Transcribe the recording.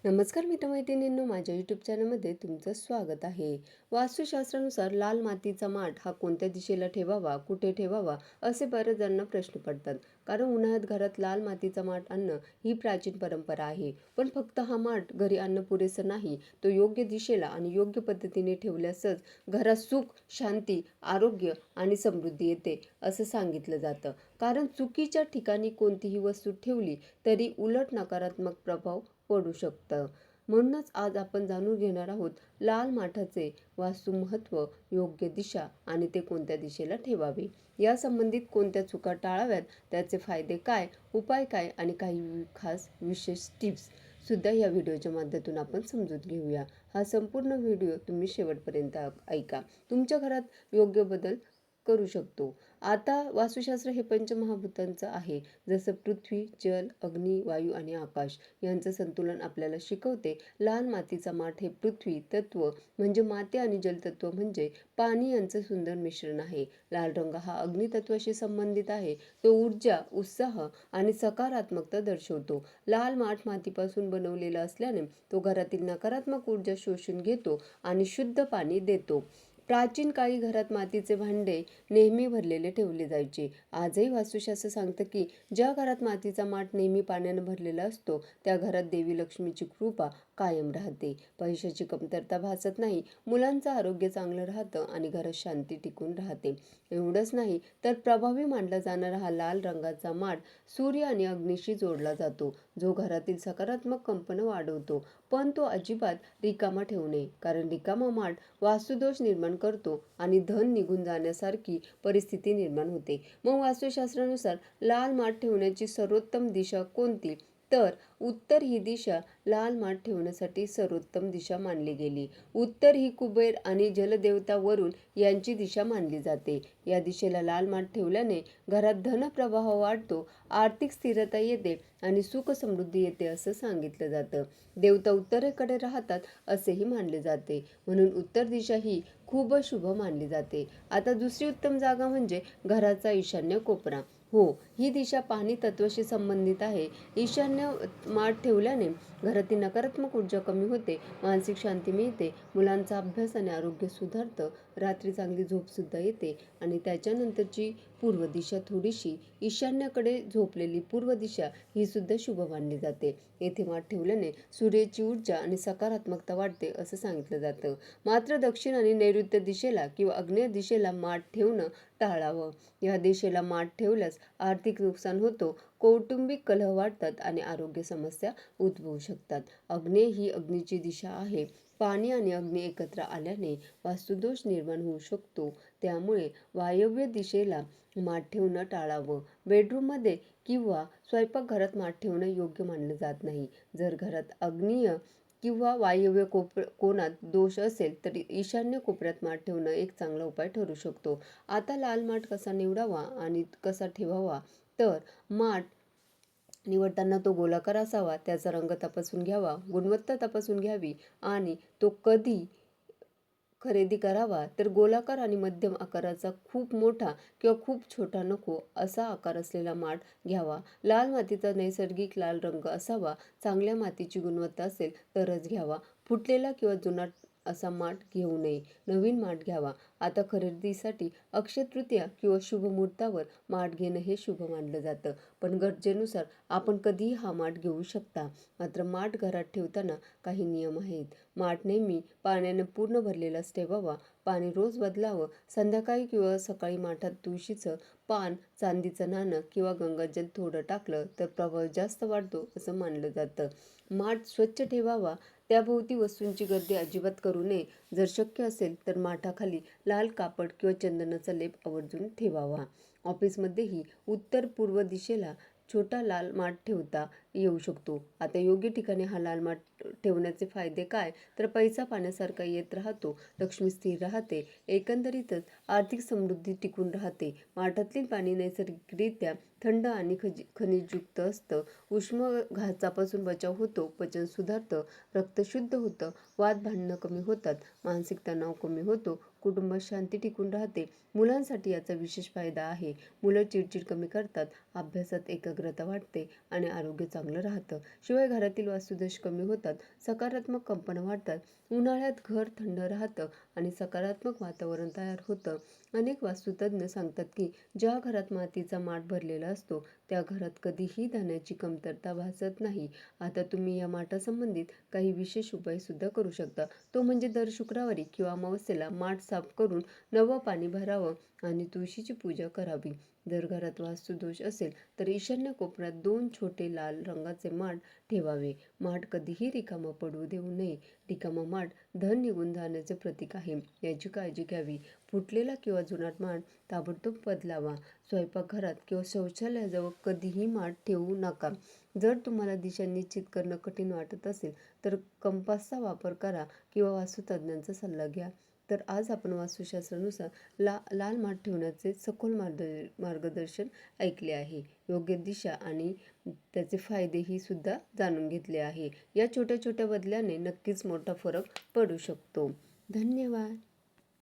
नमस्कार मित्रमैत्रिणींनो, माझ्या यूट्यूब चॅनलमध्ये तुमचं स्वागत आहे. वास्तुशास्त्रानुसार लाल मातीचा माठ हा कोणत्या दिशेला ठेवावा, कुठे ठेवावा असे बरेच जणांना प्रश्न पडतात. कारण उन्हाळ्यात घरात लाल मातीचा माठ आणणं ही प्राचीन परंपरा आहे. पण फक्त हा माठ घरी आणणं पुरेसं नाही, तो योग्य दिशेला आणि योग्य पद्धतीने ठेवल्यासच घरात सुख, शांती, आरोग्य आणि समृद्धी येते असं सांगितलं जातं. कारण चुकीच्या ठिकाणी कोणतीही वस्तू ठेवली तरी उलट नकारात्मक प्रभाव पडू शकतं. म्हणूनच आज आपण जाणून घेणार आहोत लाल माठाचे वास्तू महत्त्व, योग्य दिशा आणि ते कोणत्या दिशेला ठेवावे. या संबंधित कोणत्या चुका टाळाव्यात, त्याचे फायदे काय, उपाय काय आणि काही खास विशेष टिप्स सुद्धा या व्हिडिओच्या माध्यमातून आपण समजून घेऊया. हा संपूर्ण व्हिडिओ तुम्ही शेवटपर्यंत ऐका. तुमच्या घरात योग्य बदल करू शकतो. आता वास्तुशास्त्र हे पंचमहाभूतांचं आहे. जसं पृथ्वी, जल, अग्नी, वायू आणि आकाश यांचं संतुलन आपल्याला शिकवते. लाल मातीचा माठ हे पृथ्वी तत्व म्हणजे माती आणि जलतत्व म्हणजे पाणी यांचं सुंदर मिश्रण आहे. लाल रंग हा अग्नितत्वाशी संबंधित आहे. तो ऊर्जा, उत्साह आणि सकारात्मकता दर्शवतो. लाल माठ मातीपासून बनवलेला असल्याने तो घरातील नकारात्मक ऊर्जा शोषून घेतो आणि शुद्ध पाणी देतो. प्राचीन काळी घरात मातीचे भांडे नेहमी भरलेले ठेवले जायचे. आजही वास्तुशास्त्र सांगतं की ज्या घरात मातीचा माठ नेहमी पाण्याने भरलेला असतो त्या घरात देवी लक्ष्मीची कृपा कायम राहते. पैशाची कमतरता भासत नाही, मुलांचं आरोग्य चांगलं राहतं आणि घरात शांती टिकून राहते. एवढंच नाही तर प्रभावी मानला जाणारा हा लाल रंगाचा माठ सूर्य आणि अग्नीशी जोडला जातो, जो घरातील सकारात्मक कंपन वाढवतो. पण तो अजिबात रिकामा ठेवू नये, कारण रिकामा माठ वास्तुदोष निर्माण करतो आणि धन निघून जाण्यासारखी परिस्थिती निर्माण होते. मग वास्तुशास्त्रानुसार लाल माठ ठेवण्याची सर्वोत्तम दिशा कोणती? तर उत्तर ही दिशा लाल माठ ठेवण्यासाठी सर्वोत्तम दिशा मानली गेली. उत्तर ही कुबेर आणि जलदेवता वरुण यांची दिशा मानली जाते. या दिशेला लाल माठ ठेवल्याने घरात धनप्रवाह वाढतो, आर्थिक स्थिरता येते आणि सुख समृद्धी येते असं सांगितलं जातं. देवता उत्तरेकडे राहतात असेही मानले जाते, म्हणून उत्तर दिशा ही खूप शुभ मानली जाते. आता दुसरी उत्तम जागा म्हणजे घराचा ईशान्य कोपरा. हो, ही दिशा पाणी तत्वाशी संबंधित आहे. ईशान्य माठ ठेवल्याने घरातील नकारात्मक ऊर्जा कमी होते, मानसिक शांती मिळते, मुलांचा अभ्यास आणि आरोग्य सुधारतं, रात्री चांगली झोपसुद्धा येते. आणि त्याच्यानंतरची पूर्व दिशा थोडीशी ईशान्येकडे झोपलेली पूर्व दिशा ही सुद्धा शुभ मानली जाते. येथे माठ ठेवल्याने सूर्याची ऊर्जा आणि सकारात्मकता वाढते असं सांगितलं जातं. मात्र दक्षिण आणि नैऋत्य दिशेला किंवा आग्नेय दिशेला माठ ठेवणं टाळावं. या दिशेला माठ ठेवल्यास आर्थिक नुकसान होतो, कौटुंबिक कलह वाढतात आणि आरोग्य समस्या उद्भवू शकतात. आग्नेय ही अग्नीची दिशा आहे. पाणी आणि अग्नी एकत्र आल्याने वास्तुदोष निर्माण होऊ शकतो. त्यामुळे वायव्य दिशेला माठ ठेवणं टाळावं. बेडरूममध्ये किंवा स्वयंपाकघरात माठ ठेवणं योग्य मानलं जात नाही. जर घरात आग्नेय किंवा वायव्य कोणात दोष असेल तर ईशान्य कोपऱ्यात माठ ठेवणं एक चांगला उपाय ठरू शकतो. आता लाल माठ कसा निवडावा आणि कसा ठेवावा? तर माठ निवडताना तो गोलाकार असावा, त्याचा रंग तपासून घ्यावा, गुणवत्ता तपासून घ्यावी आणि तो कधी खरेदी करावा. तर गोलाकार आणि मध्यम आकाराचा, खूप मोठा किंवा खूप छोटा नको असा आकार असलेला माठ घ्यावा. लाल मातीचा नैसर्गिक लाल रंग असावा. चांगल्या मातीची गुणवत्ता असेल तरच घ्यावा. फुटलेला किंवा जुना असा माठ घेऊ नये. नवीन माठ घ्यावा. आता खरेदीसाठी अक्षय तृतीया किंवा शुभ मुहूर्तावर माठ घेणं हे शुभ मानलं जातं, पण गरजेनुसार आपण कधीही हा माठ घेऊ शकता. मात्र माठ घरात ठेवताना काही नियम आहेत. माठ नेहमी पाण्याने पूर्ण भरलेलाच ठेवावा. पाणी रोज बदलावं. संध्याकाळी किंवा सकाळी माठात तुळशीचं पान, चांदीचं नाणं किंवा गंगाजल थोडं टाकलं तर प्रभाव जास्त वाढतो असं मानलं जातं. माठ स्वच्छ ठेवावा. त्याभोवती वस्तूंची गर्दी अजिबात करू नये. जर शक्य असेल तर माठाखाली लाल कापड किंवा चंदनाचा लेप आवर्जून ठेवावा. ऑफिसमध्येही उत्तर पूर्व दिशेला छोटा लाल माठ ठेवता येऊ शकतो. आता योग्य ठिकाणी हा लाल माठ ठेवण्याचे फायदे काय? तर पैसा पाण्यासारखा येत राहतो, लक्ष्मी स्थिर राहते, एकंदरीतच आर्थिक समृद्धी टिकून राहते. माठातील पाणी नैसर्गिकरित्या थंड आणि खनिजयुक्त असतं. उष्माघातापासून बचाव होतो, पचन सुधारतं, रक्त शुद्ध होतं, वाद भांडणं कमी होतात, मानसिक तणाव कमी होतो, कुटुंबात शांती टिकून राहते. मुलांसाठी याचा विशेष फायदा आहे. मुलं चिडचिड कमी करतात, अभ्यासात एकाग्रता वाढते आणि आरोग्य चांगलं राहतं. शिवाय घरातील वास्तुदोष कमी होतात, सकारात्मक कंपनं वाढतात. उन्हाळ्यात घर थंड राहतं आणि सकारात्मक वातावरण तयार होतं. अनेक वास्तुतज्ञ सांगतात की ज्या घरात मातीचा माठ भरलेला असतो त्या घरात कधीही धान्याची कमतरता भासत नाही. आता तुम्ही या माठासंबंधित काही विशेष उपाय सुद्धा करू शकता. तो म्हणजे दर शुक्रवारी किंवा अमावस्येला माठ साफ करून नवं पाणी भरावं आणि तुळशीची पूजा करावी. जर घरात वास्तुदोष असेल तर ईशान्य कोपऱ्यात 2 छोटे लाल रंगाचे माठ ठेवावे. माठ कधीही रिकामा पडू देऊ नये. रिकामा माठ धन निघून जाण्याचे प्रतीक आहे, याची काळजी घ्यावी. फुटलेला किंवा जुनाट माठ ताबडतोब बदलावा. स्वयंपाकघरात किंवा शौचालयाजवळ कधीही माठ ठेवू नका. जर तुम्हाला दिशा निश्चित करणं कठीण वाटत असेल तर कंपासचा वापर करा किंवा वास्तुतज्ञांचा सल्ला घ्या. तर आज आपण वास्तुशास्त्रानुसार लाल माठ ठेवण्याचे सखोल मार्गदर्शन ऐकले आहे. योग्य दिशा आणि त्याचे फायदेही सुद्धा जाणून घेतले आहे. या छोट्या छोट्या बदलाने नक्कीच मोठा फरक पडू शकतो. धन्यवाद.